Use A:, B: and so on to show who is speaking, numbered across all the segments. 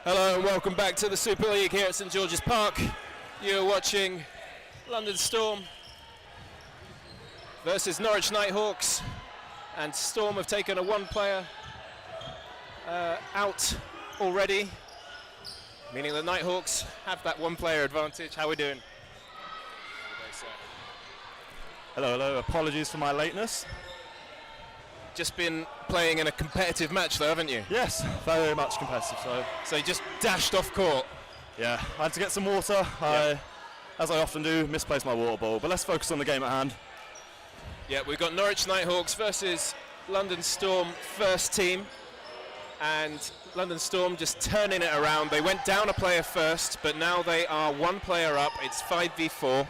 A: Hello and welcome back to the Super League here at St George's Park. You're watching London Storm versus Norwich Nighthawks, and Storm have taken a one-player out already, meaning the Nighthawks have that one-player advantage. How are we doing?
B: Hello, hello. Apologies for my lateness.
A: Just been playing in a competitive match though, haven't you?
B: Yes, very much competitive.
A: So you just dashed off court.
B: Yeah, I had to get some water.
A: Yeah.
B: As I often do, misplaced my water ball. But let's focus on the game at hand.
A: Yeah, we've got Norwich Nighthawks versus London Storm first team. And London Storm just turning it around. They went down a player first, but now they are one player up. It's 5v4.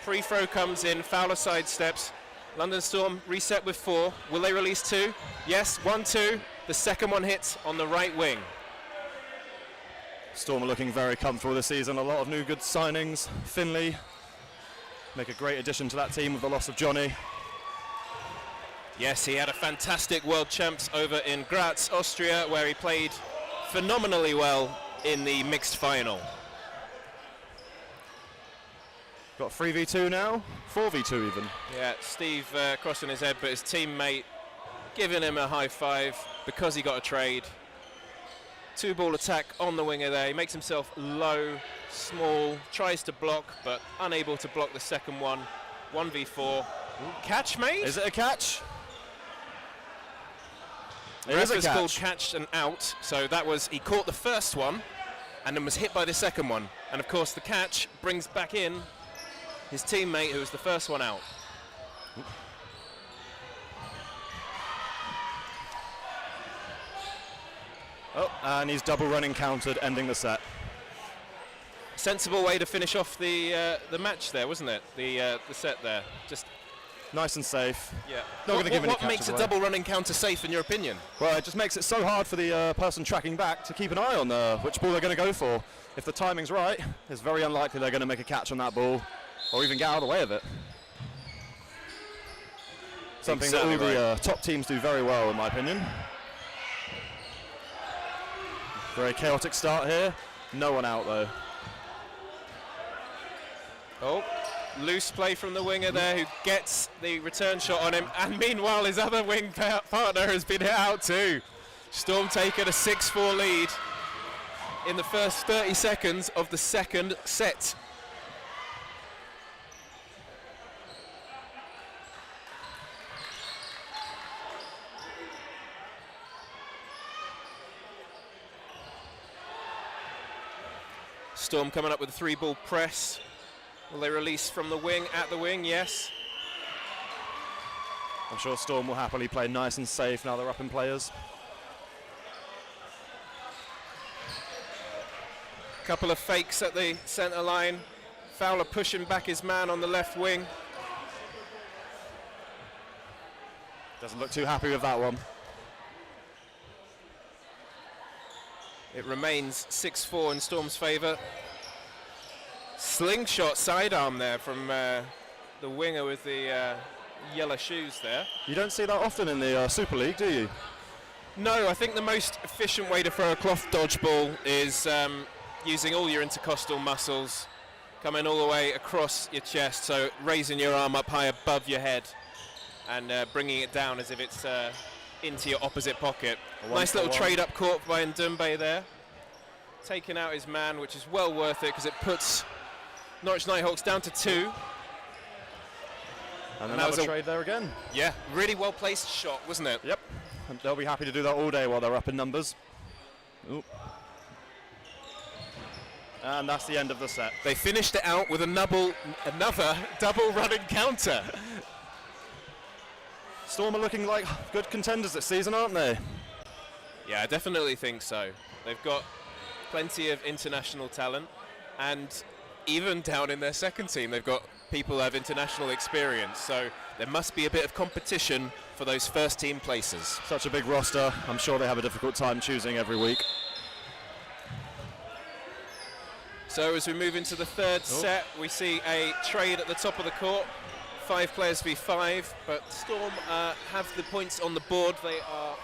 A: Free throw comes in, Fowler sidesteps. London Storm reset with 4. Will they release 2? Yes, 1-2. The second one hits on the right wing.
B: Storm are looking very comfortable this season. A lot of new good signings. Finley make a great addition to that team with the loss of Johnny.
A: Yes, he had a fantastic World Champs over in Graz, Austria, where he played phenomenally well in the mixed final.
B: Got 3v2 now, 4v2 even.
A: Yeah, Steve crossing his head, but his teammate giving him a high five because he got a trade. 2-ball attack on the winger there. He makes himself low, small, tries to block, but unable to block the second one. 1v4. Catch made?
B: Is it a catch?
A: It is a catch. Called catch and out, so that was, he caught the first one and then was hit by the second one. And of course the catch brings back in his teammate who was the first one out.
B: Oh, and he's double running countered, ending the set.
A: Sensible way to finish off the match there, wasn't it? The set there. Just
B: nice and safe.
A: Yeah.
B: Not going to give any
A: What makes a double running counter safe in your opinion?
B: Well, it just makes it so hard for the person tracking back to keep an eye on which ball they're going to go for. If the timing's right, it's very unlikely they're going to make a catch on that ball or even get out of the way of it. Something that all the top teams do very well, in my opinion. Very chaotic start here. No one out, though.
A: Oh, loose play from the winger there who gets the return shot on him. And meanwhile, his other wing partner has been hit out too. Storm taking a 6-4 lead in the first 30 seconds of the second set. Storm coming up with a 3-ball press. Will they release from the wing, at the wing? Yes.
B: I'm sure Storm will happily play nice and safe now they're up in players.
A: Couple of fakes at the centre line. Fowler pushing back his man on the left wing.
B: Doesn't look too happy with that one.
A: It remains 6-4 in Storm's favour. Slingshot sidearm there from the winger with the yellow shoes there.
B: You don't see that often in the Super League, do you?
A: No, I think the most efficient way to throw a cloth dodgeball is using all your intercostal muscles, coming all the way across your chest, so raising your arm up high above your head and bringing it down as if it's into your opposite pocket. Nice little trade up court by Ndumbe there. Taking out his man, which is well worth it because it puts Norwich Nighthawks down to 2.
B: And another trade there again.
A: Yeah, really well placed shot, wasn't it?
B: Yep. And they'll be happy to do that all day while they're up in numbers. Ooh. And that's the end of the set.
A: They finished it out with another double running counter.
B: Storm are looking like good contenders this season, aren't they?
A: Yeah, I definitely think so. They've got plenty of international talent, and even down in their second team, they've got people who have international experience. So there must be a bit of competition for those first team places.
B: Such a big roster. I'm sure they have a difficult time choosing every week.
A: So as we move into the third set, we see a trade at the top of the court. 5 players v 5, but Storm have the points on the board. They are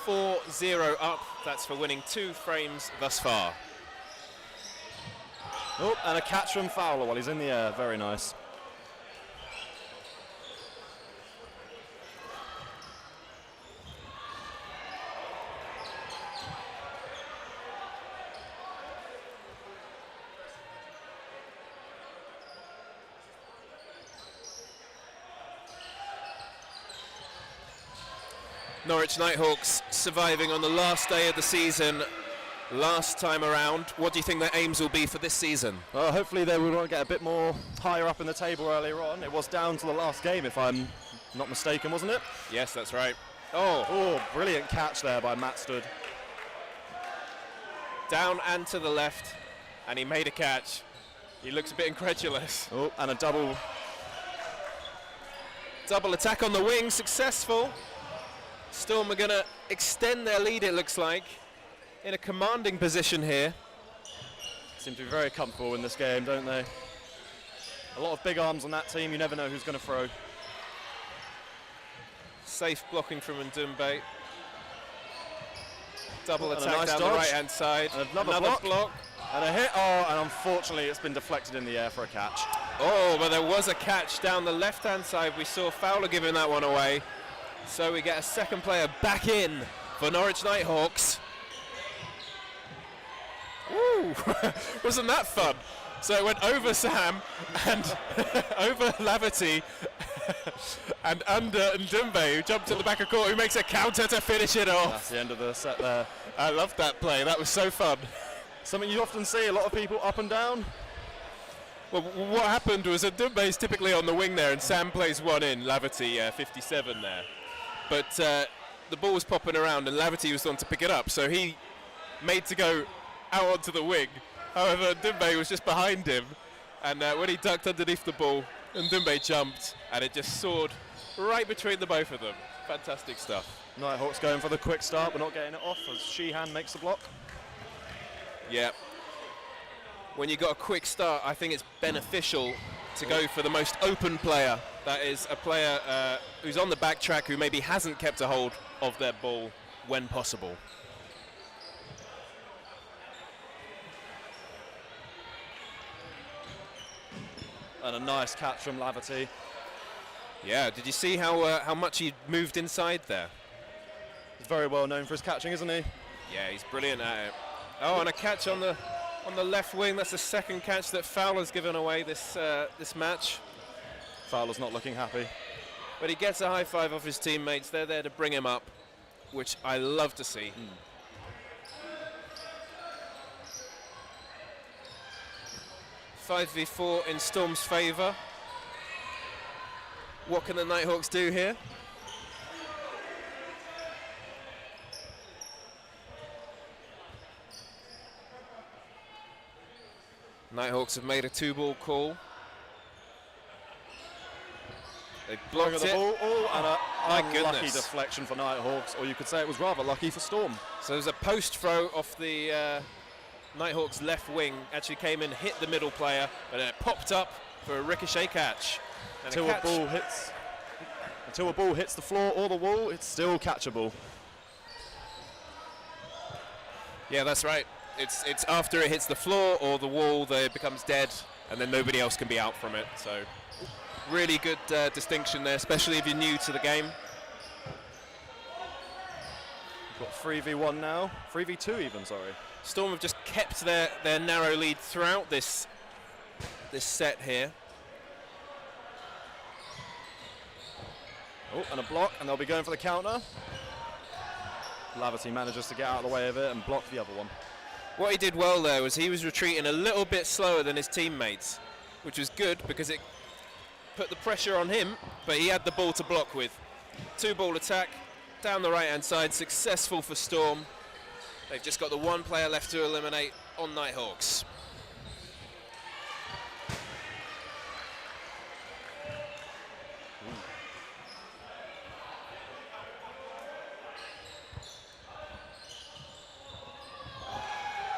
A: 4-0 up. That's for winning 2 frames thus far.
B: Oh, and a catch from Fowler while he's in the air. Very nice.
A: Norwich Nighthawks surviving on the last day of the season, last time around. What do you think their aims will be for this season?
B: Well, hopefully they will get a bit more higher up in the table earlier on. It was down to the last game, if I'm not mistaken, wasn't it?
A: Yes, that's right.
B: Oh, brilliant catch there by Matt Stood.
A: Down and to the left, and he made a catch. He looks a bit incredulous.
B: Oh, and a double
A: attack on the wing, successful. Storm are going to extend their lead, it looks like, in a commanding position here.
B: Seem to be very comfortable in this game, don't they? A lot of big arms on that team. You never know who's going to throw.
A: Safe blocking from Ndumbe. Double
B: And a
A: attack
B: nice
A: down
B: dodge.
A: the right-hand side.
B: And another block. And a hit. Oh, and unfortunately it's been deflected in the air for a catch.
A: Oh, but there was a catch down the left-hand side. We saw Fowler giving that one away. So we get a second player back in for Norwich Nighthawks. Woo! Wasn't that fun? So it went over Sam and over Laverty and under Ndumbe, who jumped at the back of court, who makes a counter to finish it off.
B: That's the end of the set there.
A: I loved that play. That was so fun.
B: Something you often see, a lot of people up and down.
A: Well, what happened was Ndumbe is typically on the wing there, and Sam plays one in, Laverty 57 there. But the ball was popping around and Laverty was the one to pick it up, so he made to go out onto the wing. However, Ndumbe was just behind him, and when he ducked underneath the ball, Ndumbe jumped, and it just soared right between the both of them. Fantastic stuff.
B: Nighthawks going for the quick start, but not getting it off as Sheehan makes the block.
A: Yeah. When you got a quick start, I think it's beneficial to go for the most open player. That is a player who's on the back track, who maybe hasn't kept a hold of their ball when possible.
B: And a nice catch from Laverty.
A: Yeah, did you see how much he moved inside there?
B: He's very well known for his catching, isn't he?
A: Yeah, he's brilliant at it. Oh, and a catch on the left wing. That's the second catch that Fowler's given away this match.
B: Fowler's not looking happy.
A: But he gets a high five off his teammates. They're there to bring him up, which I love to see. 5v4 in Storm's favour. What can the Nighthawks do here? Nighthawks have made a 2-ball call. They blocked
B: the
A: it.
B: ball. Oh, and
A: my
B: unlucky
A: goodness.
B: deflection for Nighthawks, or you could say it was rather lucky for Storm.
A: So there's a post throw off the Nighthawks left wing. Actually came in, hit the middle player, but it popped up for a ricochet catch. And
B: Until a ball hits the floor or the wall, it's still catchable.
A: Yeah, that's right. It's after it hits the floor or the wall that it becomes dead, and then nobody else can be out from it. So really good distinction there, especially if you're new to the game.
B: We've got 3v1 now, 3v2 even, sorry.
A: Storm have just kept their narrow lead throughout this set here.
B: Oh, and a block, and they'll be going for the counter. Laverty manages to get out of the way of it and block the other one.
A: What he did well there was he was retreating a little bit slower than his teammates, which was good because it put the pressure on him, but he had the ball to block with. 2-ball attack down the right-hand side, successful for Storm. They've just got the one player left to eliminate on Nighthawks.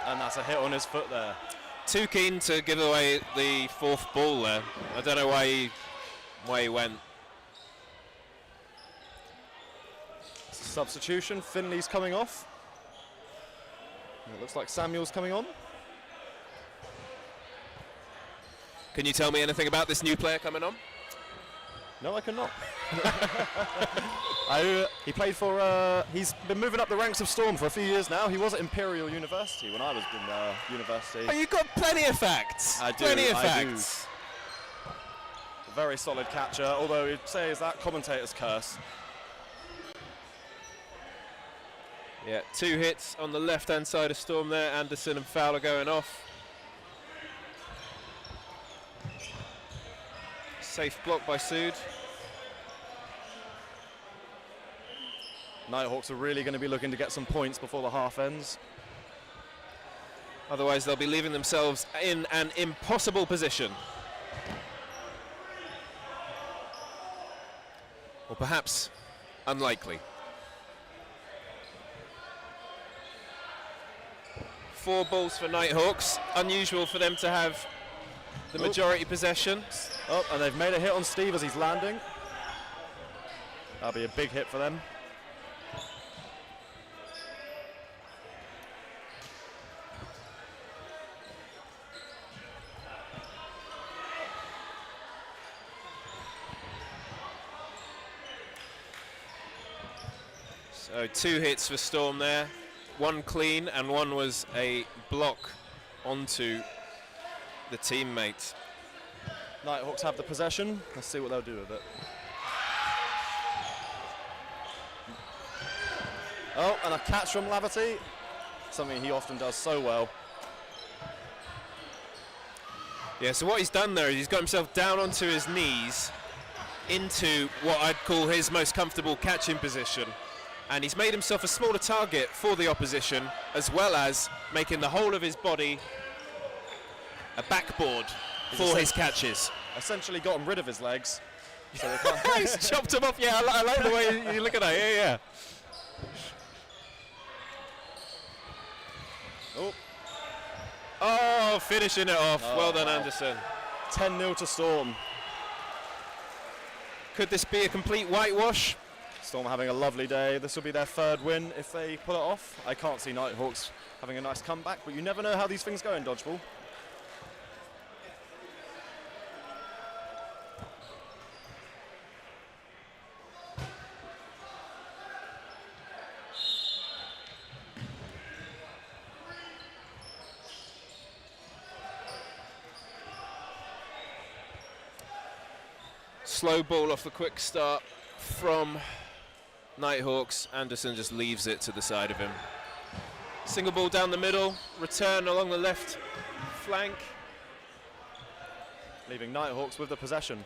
B: And that's a hit on his foot there.
A: Too keen to give away the 4th ball there. I don't know why he went.
B: Substitution, Finley's coming off. It looks like Samuel's coming on.
A: Can you tell me anything about this new player coming on?
B: No, I cannot. He played for, he's been moving up the ranks of Storm for a few years now. He was at Imperial University when I was in university.
A: Oh, you've got plenty of facts.
B: I do,
A: plenty of
B: I
A: facts.
B: A very solid catcher, although he'd say is that commentator's curse.
A: Yeah, 2 hits on the left-hand side of Storm there. Anderson and Fowler going off. Safe block by Sood.
B: Nighthawks are really going to be looking to get some points before the half ends.
A: Otherwise, they'll be leaving themselves in an impossible position. Or perhaps unlikely. 4 balls for Nighthawks. Unusual for them to have the majority possession.
B: Oh, and they've made a hit on Steve as he's landing. That'll be a big hit for them.
A: So 2 hits for Storm there. 1 clean and 1 was a block onto the teammate.
B: Nighthawks have the possession. Let's see what they'll do with it. Oh, and a catch from Laverty. Something he often does so well.
A: Yeah, so what he's done there is he's got himself down onto his knees into what I'd call his most comfortable catching position. And he's made himself a smaller target for the opposition, as well as making the whole of his body a backboard for his catches.
B: Essentially gotten rid of his legs. So they can't
A: He's chopped him off. Yeah, I like the way you look at that. Yeah.
B: Oh.
A: Oh, finishing it off.
B: Oh,
A: well done,
B: wow.
A: Anderson.
B: 10-0 to Storm.
A: Could this be a complete whitewash?
B: Storm having a lovely day. This will be their 3rd win if they pull it off. I can't see Nighthawks having a nice comeback, but you never know how these things go in Dodgeball.
A: Slow ball off the quick start from Nighthawks. Anderson just leaves it to the side of him. Single ball down the middle, return along the left flank.
B: Leaving Nighthawks with the possession.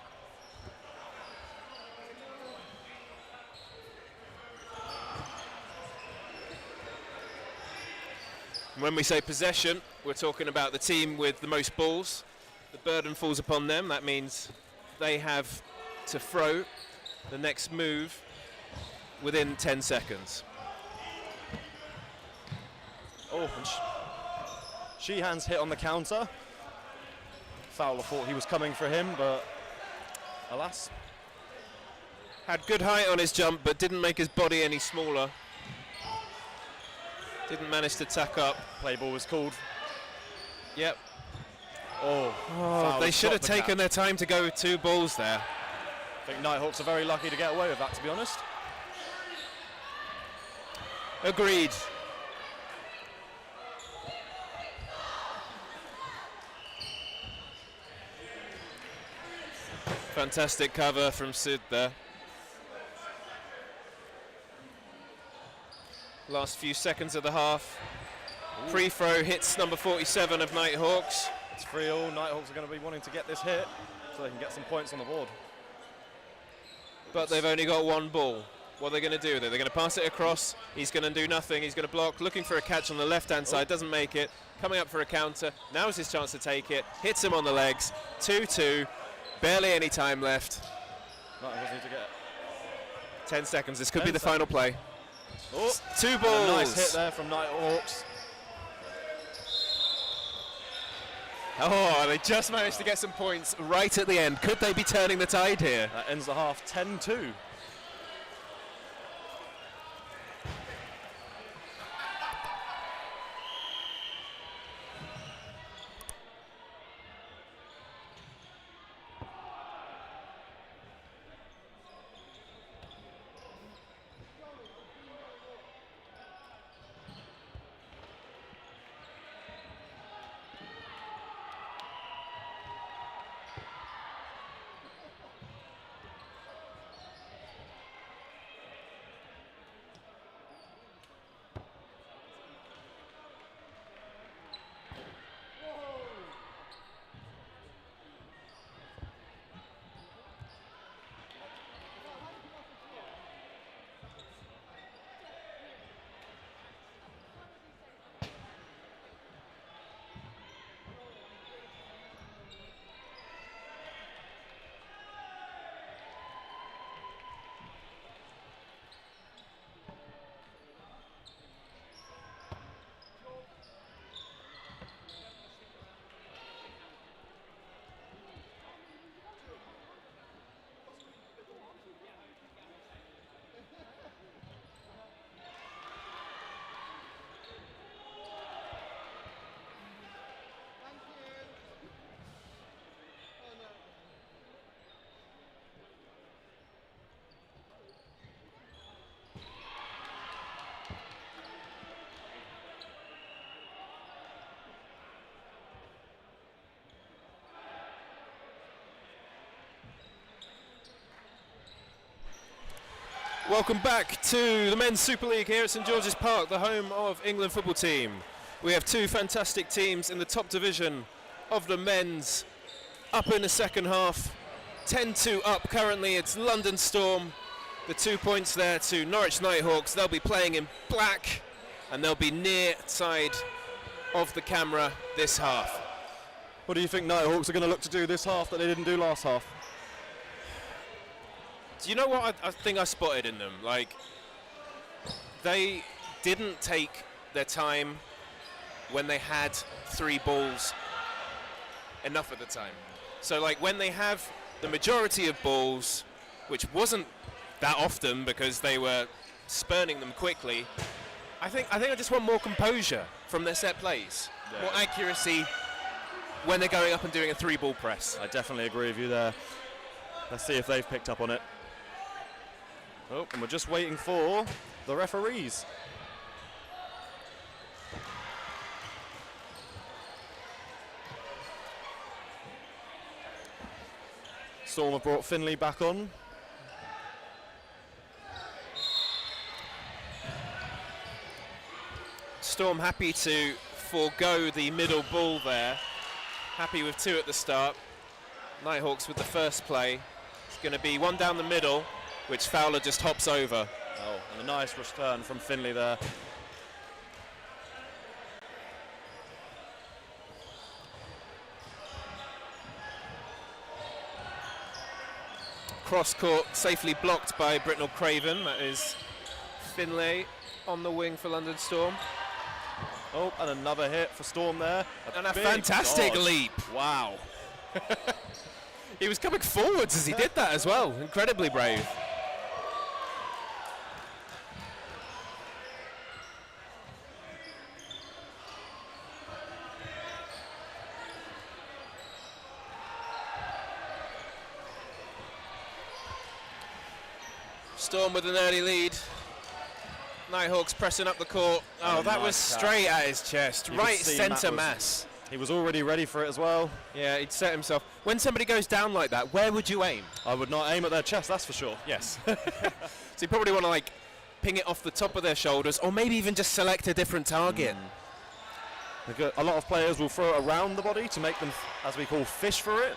A: When we say possession, we're talking about the team with the most balls. The burden falls upon them. That means they have to throw the next move within 10 seconds.
B: Oh, and Sheehan's hit on the counter. Fowler thought he was coming for him, but alas.
A: Had good height on his jump, but didn't make his body any smaller. Didn't manage to tack up.
B: Play ball was called.
A: Yep.
B: Oh,
A: They should have taken their time to go with 2 balls there.
B: I think Nighthawks are very lucky to get away with that, to be honest.
A: Agreed. Fantastic cover from Sid there. Last few seconds of the half. Free throw hits number 47 of Nighthawks.
B: It's 3-all. Nighthawks are going to be wanting to get this hit so they can get some points on the board.
A: But they've only got 1 ball. What are they going to do? They're going to pass it across. He's going to do nothing. He's going to block, looking for a catch on the left-hand side. Doesn't make it. Coming up for a counter. Now's his chance to take it. Hits him on the legs. 2-2. Barely any time left.
B: Nighthawks need to get
A: 10 seconds. This could be the final play.
B: Oh,
A: 2 balls.
B: a nice hit there from Nighthawks.
A: Oh, they just managed to get some points right at the end. Could they be turning the tide here?
B: That ends the half 10-2.
A: Welcome back to the Men's Super League here at St George's Park, the home of England football team. We have two fantastic teams in the top division of the men's up in the second half. 10-2 up currently, it's London Storm. The 2 points there to Norwich Nighthawks. They'll be playing in black and they'll be near side of the camera this half.
B: What do you think Nighthawks are going to look to do this half that they didn't do last half?
A: Do you know what I think I spotted in them? Like, they didn't take their time when they had 3 balls enough at the time. So, like, when they have the majority of balls, which wasn't that often because they were spurning them quickly, I think I just want more composure from their set plays, more accuracy when they're going up and doing a 3-ball press.
B: I definitely agree with you there. Let's see if they've picked up on it. Oh, and we're just waiting for the referees. Storm have brought Finley back on.
A: Storm happy to forego the middle ball there. Happy with 2 at the start. Nighthawks with the first play. It's going to be one down the middle, which Fowler just hops over.
B: Oh, and a nice return from Finley there.
A: Cross court safely blocked by Britnell Craven. That is Finlay on the wing for London Storm.
B: Oh, and another hit for Storm there.
A: And a fantastic
B: dodge.
A: leap.
B: Wow.
A: He was coming forwards as he did that as well. Incredibly brave. Storm with an early lead. Nighthawks pressing up the court. Oh, that was straight at his chest. Right centre mass.
B: He was already ready for it as well.
A: Yeah, he'd set himself. When somebody goes down like that, where would you aim?
B: I would not aim at their chest, that's for sure.
A: Yes. So you probably want to like ping it off the top of their shoulders, or maybe even just select a different target.
B: A lot of players will throw it around the body to make them, as we call, fish for it.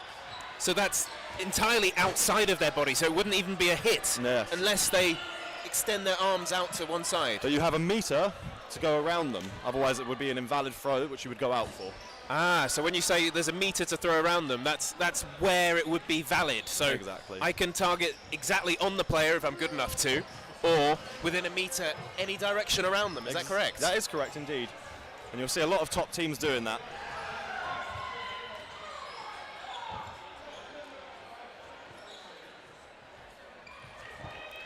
A: So that's entirely outside of their body, so it wouldn't even be a hit unless they extend their arms out to one side.
B: But you have a meter to go around them, otherwise it would be an invalid throw, which you would go out for.
A: Ah, so when you say there's a meter to throw around them, that's where it would be valid. So
B: exactly.
A: I can target exactly on the player if I'm good enough to, or within a meter any direction around them. Is that correct?
B: That is correct indeed. And you'll see a lot of top teams doing that.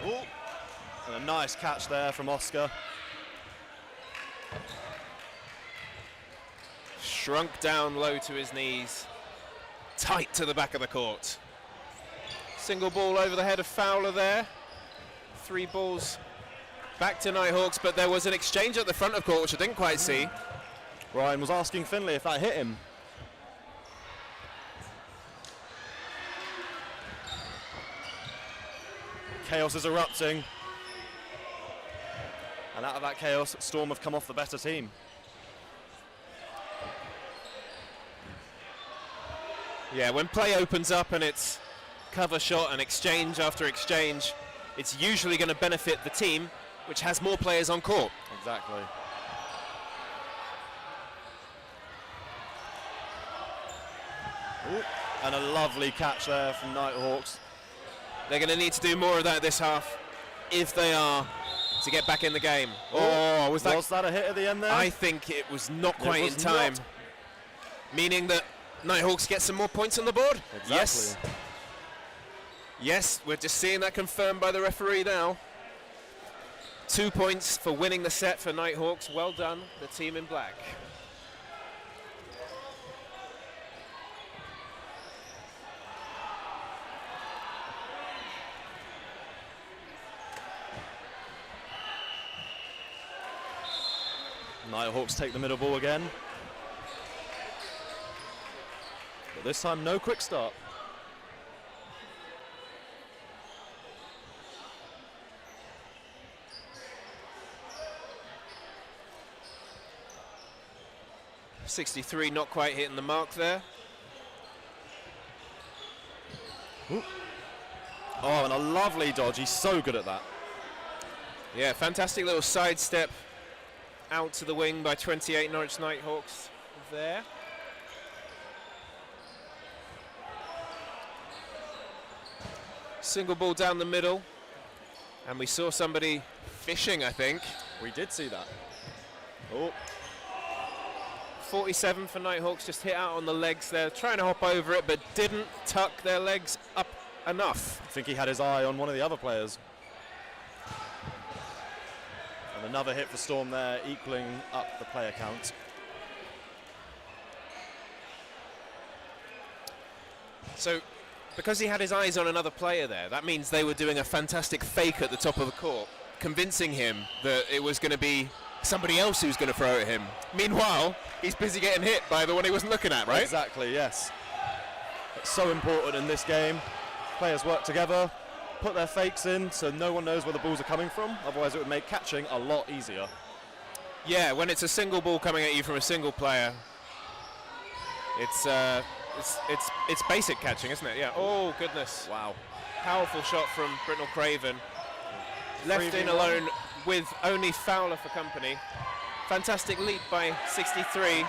B: Ooh. And a nice catch there from Oscar.
A: Shrunk down low to his knees, tight to the back of the court. Single ball over the head of Fowler there. 3 balls back to Nighthawks, but there was an exchange at the front of court, which I didn't quite see.
B: Ryan was asking Finley if that hit him. Chaos is erupting. And out of that chaos, Storm have come off the better team.
A: Yeah, when play opens up and it's cover shot and exchange after exchange, it's usually going to benefit the team which has more players on court.
B: Exactly. Ooh, and a lovely catch there from Nighthawks.
A: They're going to need to do more of that this half if they are to get back in the game.
B: Oh, was that a hit at the end there?
A: I think it was not quite in time. Meaning that Nighthawks get some more points on the board.
B: Exactly.
A: Yes. Yes, we're just seeing that confirmed by the referee now. 2 points for winning the set for Nighthawks. Well done, the team in black.
B: Nighthawks take the middle ball again. But this time, no quick start.
A: 63 not quite hitting the mark there.
B: Ooh. Oh, and a lovely dodge. He's so good at that.
A: Yeah, fantastic little sidestep out to the wing by 28 Norwich Nighthawks there. Single ball down the middle, and we saw somebody fishing, I think.
B: We did see that. Oh.
A: 47 for Nighthawks, just hit out on the legs there, trying to hop over it, but didn't tuck their legs up enough.
B: I think he had his eye on one of the other players. And another hit for Storm there, equaling up the player count.
A: So, because he had his eyes on another player there, that means they were doing a fantastic fake at the top of the court, convincing him that it was going to be somebody else who's going to throw at him. Meanwhile, he's busy getting hit by the one he wasn't looking at, right?
B: Exactly, yes. It's so important in this game. Players work together, put their fakes in so no one knows where the balls are coming from, otherwise it would make catching a lot easier.
A: Yeah, when it's a single ball coming at you from a single player, it's basic catching, isn't it? Yeah. Oh goodness!
B: Wow.
A: Powerful shot from Britnell Craven. Left in alone with only Fowler for company. Fantastic lead by 63.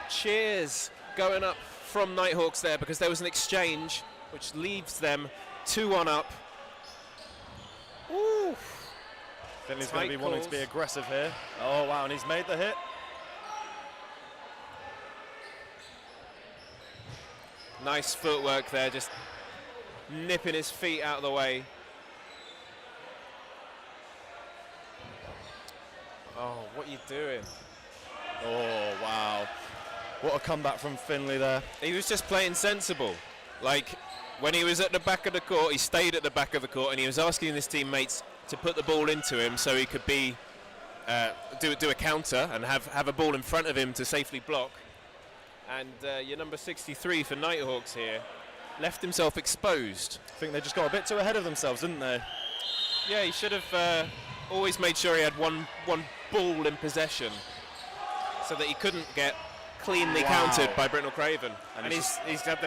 A: Cheers going up from Nighthawks there because there was an exchange which leaves them 2-1 up. Ooh.
B: Finley's going to be wanting to be aggressive here. Oh wow, and he's made the hit.
A: Nice footwork there, just nipping his feet out of the way. Oh, what are you doing?
B: Oh, wow. What a comeback from Finley there.
A: He was just playing sensible. Like, when he was at the back of the court, he stayed at the back of the court and he was asking his teammates to put the ball into him so he could be do a counter and have a ball in front of him to safely block. And your number 63 for Nighthawks here left himself exposed.
B: I think they just got a bit too ahead of themselves, didn't they?
A: Yeah, he should have always made sure he had one ball in possession so that he couldn't get cleanly countered by Britnell Craven. And he's had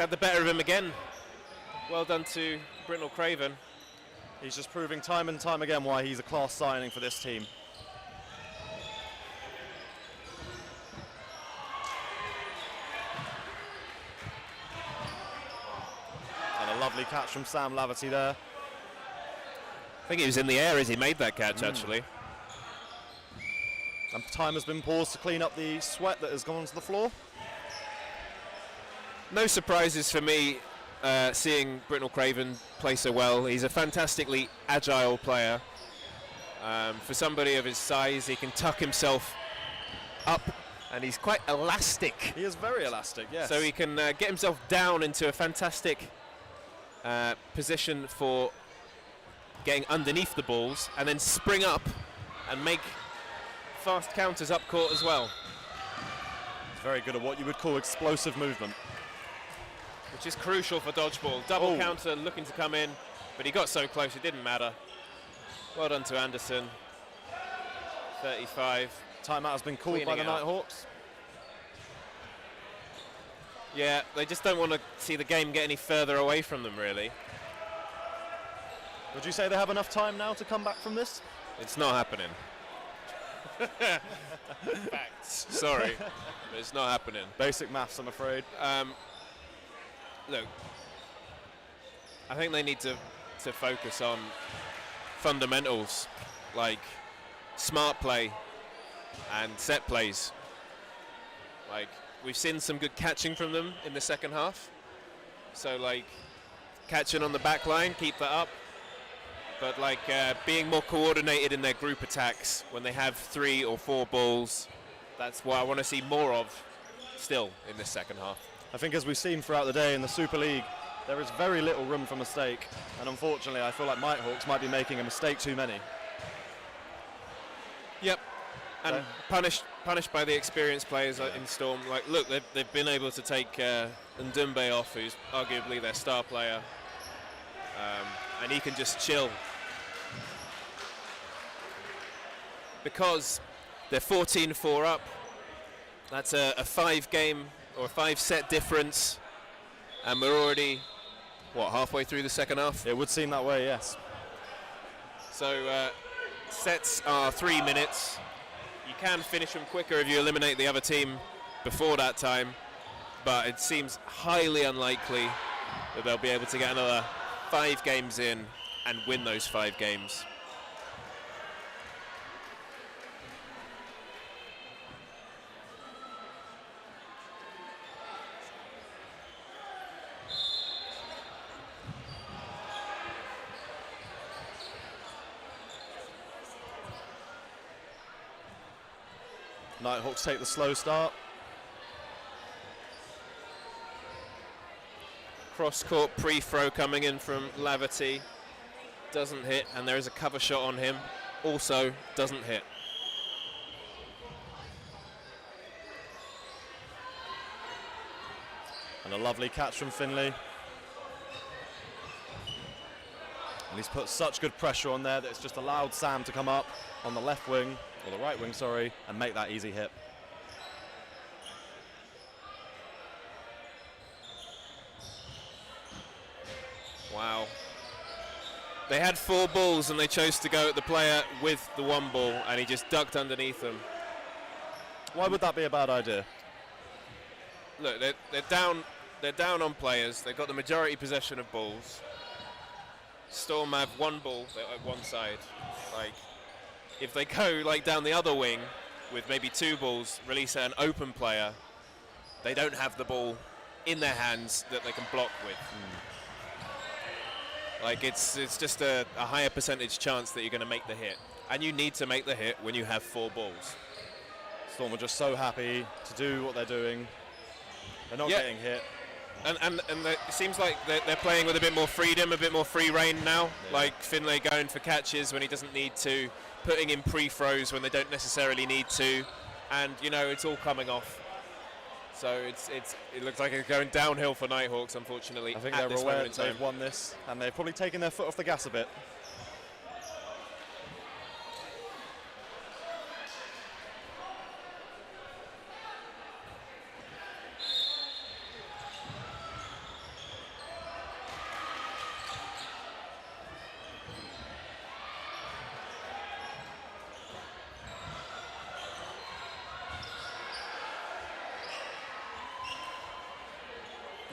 A: the better of him again. Well done to Britnell Craven.
B: He's just proving time and time again why he's a class signing for this team. And a lovely catch from Sam Laverty there.
A: I think he was in the air as he made that catch, actually.
B: And time has been paused to clean up the sweat that has gone onto the floor.
A: No surprises for me seeing Britnell Craven play so well. He's a fantastically agile player. For somebody of his size, he can tuck himself up, and he's quite elastic.
B: He is very elastic, yes.
A: So he can get himself down into a fantastic position for getting underneath the balls and then spring up and make fast counters up court as well.
B: He's very good at what you would call explosive movement.
A: Which is crucial for Dodgeball. Double counter looking to come in, but he got so close it didn't matter. Well done to Anderson. 35.
B: Timeout has been called by the Nighthawks.
A: Yeah, they just don't want to see the game get any further away from them, really.
B: Would you say they have enough time now to come back from this?
A: It's not happening. Facts. Sorry, but it's not happening.
B: Basic maths, I'm afraid.
A: Look, I think they need to focus on fundamentals like smart play and set plays. Like, we've seen some good catching from them in the second half. So, like, catching on the back line, keep that up. But, like, being more coordinated in their group attacks when they have 3 or 4 balls, that's what I want to see more of still in this second half.
B: I think as we've seen throughout the day in the Super League, there is very little room for mistake. And unfortunately, I feel like Nighthawks might be making a mistake too many.
A: Yep. And punished by the experienced players in Storm. Like, look, they've been able to take Ndumbe off, who's arguably their star player. And he can just chill. because they're 14-4 up. That's a 5-game or a 5-set difference, and we're already, what, halfway through the second half?
B: It would seem that way, yes.
A: So sets are 3 minutes. You can finish them quicker if you eliminate the other team before that time, but it seems highly unlikely that they'll be able to get another 5 games in and win those 5 games.
B: Nighthawks take the slow start.
A: Cross-court pre-throw coming in from Laverty. Doesn't hit, and there is a cover shot on him. Also doesn't hit.
B: And a lovely catch from Finley. And he's put such good pressure on there that it's just allowed Sam to come up on the left wing, or the right wing, sorry, and make that easy hit.
A: Wow. They had 4 balls and they chose to go at the player with the 1 ball, and he just ducked underneath them.
B: Why would that be a bad idea?
A: Look, they're down on players. They've got the majority possession of balls. Storm have 1 ball at one side. Like, if they go like down the other wing with maybe 2 balls, release an open player, they don't have the ball in their hands that they can block with. Like, it's just a higher percentage chance that you're going to make the hit, and you need to make the hit when you have 4 balls.
B: Storm are just so happy to do what they're doing. They're not getting hit.
A: And it seems like they're playing with a bit more freedom, a bit more free reign now. Yeah. Like Finlay going for catches when he doesn't need to, putting in pre-throws when they don't necessarily need to, and you know, it's all coming off. So it looks like it's going downhill for Nighthawks, unfortunately.
B: I think they're aware that they've won this, and they've probably taken their foot off the gas a bit.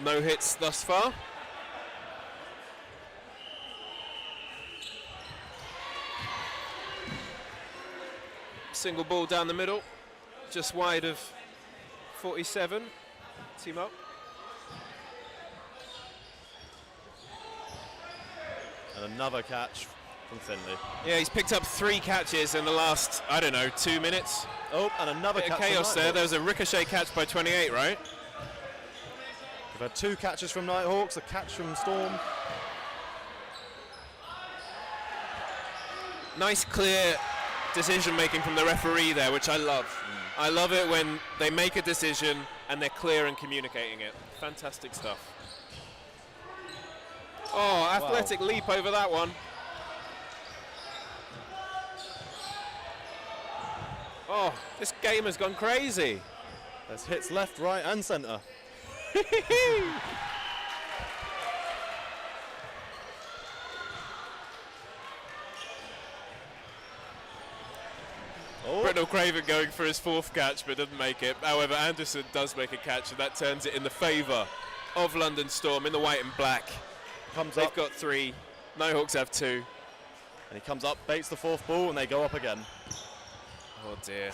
A: No hits thus far. Single ball down the middle, just wide of 47. Team up.
B: And another catch from Finley.
A: Yeah, he's picked up 3 catches in the last, I don't know, 2 minutes.
B: Oh, and another catch.
A: Chaos there. There was a ricochet catch by 28, right?
B: We've had 2 catches from Nighthawks, a catch from Storm.
A: Nice, clear decision making from the referee there, which I love. I love it when they make a decision and they're clear in communicating it. Fantastic stuff. Oh, athletic leap over that one. Oh, this game has gone crazy.
B: There's hits left, right, and centre.
A: Britnell Craven going for his 4th catch but doesn't make it. However, Anderson does make a catch, and that turns it in the favour of London Storm in the white and black. They've got 3, Nighthawks have 2.
B: And he comes up, baits the 4th ball, and they go up again.
A: Oh dear.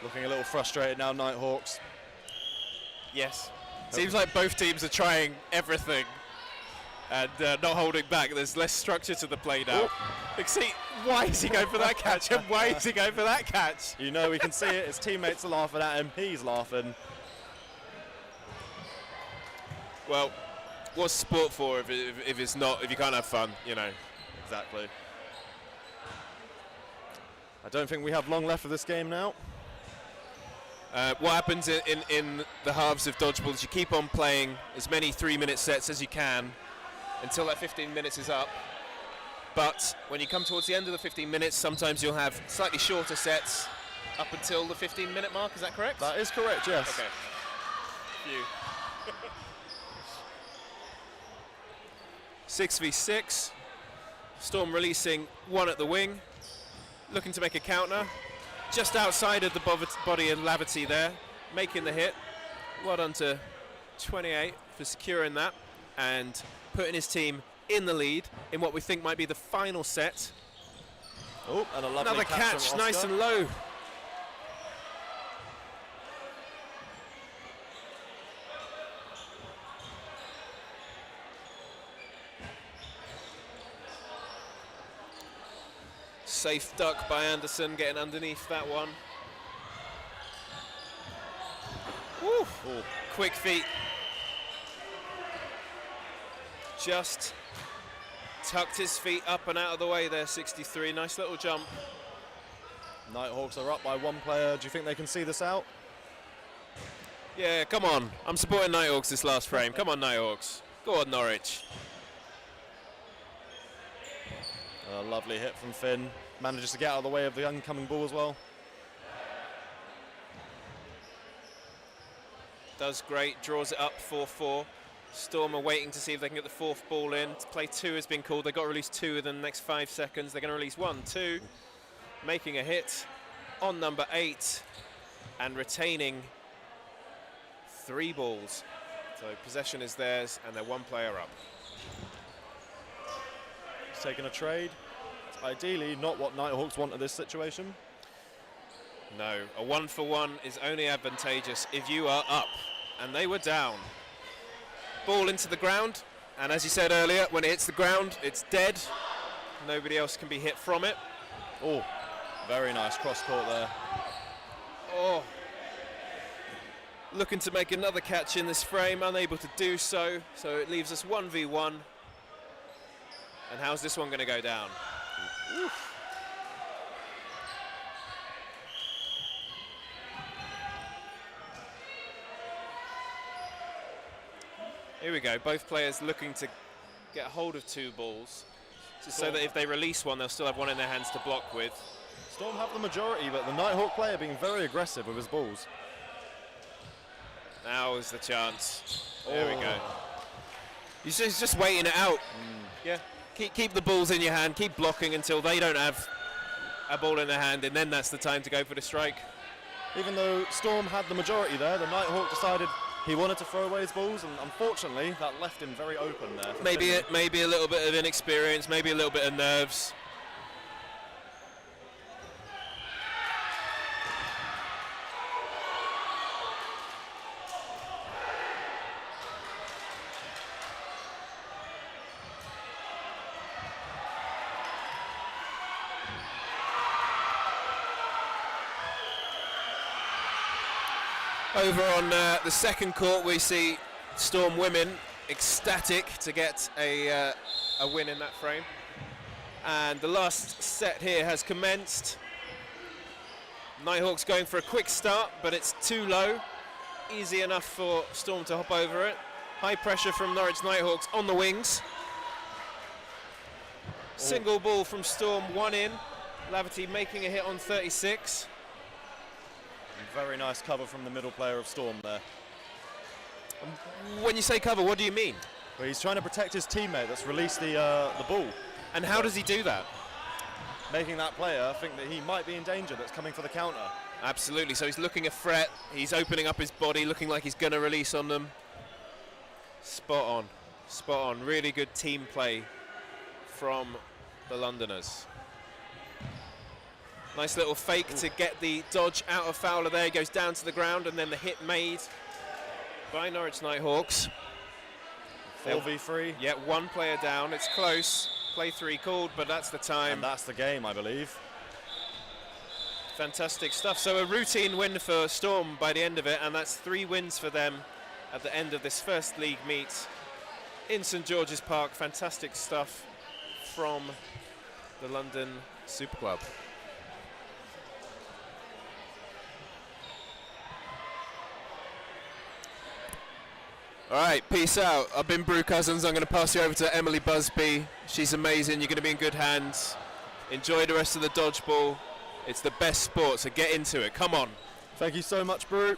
B: Looking a little frustrated now, Nighthawks.
A: Yes. Seems like both teams are trying everything and not holding back. There's less structure to the play now. See, why is he going for that catch? And why is he going for that catch?
B: You know, we can see it. His teammates are laughing at him. He's laughing.
A: Well, what's sport for if it's not, if you can't have fun, you know?
B: Exactly. I don't think we have long left of this game now.
A: What happens in the halves of dodgeball is you keep on playing as many 3-minute sets as you can until that 15 minutes is up, But when you come towards the end of the 15 minutes, sometimes you'll have slightly shorter sets up until the 15-minute mark. Is that correct?
B: That is correct, yes.
A: Okay. Phew. 6v6. Storm releasing one at the wing, looking to make a counter. Just outside of the body of Lavity there, making the hit. Well done to 28 for securing that and putting his team in the lead in what we think might be the final set.
B: Oh, and a lovely
A: Another catch, nice and low. Safe duck by Anderson, getting underneath that one. Woo.
B: Oh.
A: Quick feet. Just tucked his feet up and out of the way there, 63. Nice little jump.
B: Nighthawks are up by one player. Do you think they can see this out?
A: Yeah, come on. I'm supporting Nighthawks this last frame. Come on, Nighthawks. Go on, Norwich.
B: A lovely hit from Finn. Manages to get out of the way of the incoming ball as well.
A: Does great, draws it up 4-4. Storm are waiting to see if they can get the fourth ball in. Play 2 has been called. They've got to release 2 within the next 5 seconds. They're going to release 1, 2. Making a hit on number 8 and retaining 3 balls. So possession is theirs and they're 1 player up.
B: He's taking a trade. It's ideally not what Nighthawks want in this situation.
A: No, a 1-for-1 is only advantageous if you are up, and they were down. Ball into the ground, and as you said earlier, when it hits the ground, it's dead. Nobody else can be hit from it.
B: Oh, very nice cross court there.
A: Oh, looking to make another catch in this frame, unable to do so, so it leaves us 1v1. And how's this one going to go down? Oof. Here we go, both players looking to get hold of 2 balls, just so that if they release one, they'll still have one in their hands to block with.
B: Storm have the majority, but the Nighthawk player being very aggressive with his balls.
A: Now is the chance. There we go. He's just waiting it out. Yeah, keep the balls in your hand, keep blocking until they don't have a ball in their hand, and then that's the time to go for the strike.
B: Even though Storm had the majority there, the Nighthawk decided he wanted to throw away his balls, and unfortunately that left him very open there.
A: Maybe a little bit of inexperience, maybe a little bit of nerves. Over on the second court, we see Storm women ecstatic to get a win in that frame. And the last set here has commenced. Nighthawks going for a quick start, but it's too low. Easy enough for Storm to hop over it. High pressure from Norwich Nighthawks on the wings. Single ball from Storm, 1 in. Lavity making a hit on 36.
B: Very nice cover from the middle player of Storm there.
A: When you say cover, what do you mean?
B: Well, he's trying to protect his teammate that's released the ball.
A: And how does he do that?
B: Making that player think that he might be in danger that's coming for the counter.
A: Absolutely, so he's looking a threat, he's opening up his body, looking like he's going to release on them. Spot on, really good team play from the Londoners. Nice little fake to get the dodge out of Fowler there. He goes down to the ground, and then the hit made by Norwich Nighthawks.
B: 4v3.
A: Yeah, 1 player down. It's close. Play 3 called, but that's the time.
B: And that's the game, I believe.
A: Fantastic stuff. So a routine win for Storm by the end of it, and that's 3 wins for them at the end of this first league meet in St George's Park. Fantastic stuff from the London Super Club. All right, peace out. I've been Brew Cousins. I'm going to pass you over to Emily Busby. She's amazing. You're going to be in good hands. Enjoy the rest of the dodgeball. It's the best sport, so get into it. Come on.
B: Thank you so much, Brew.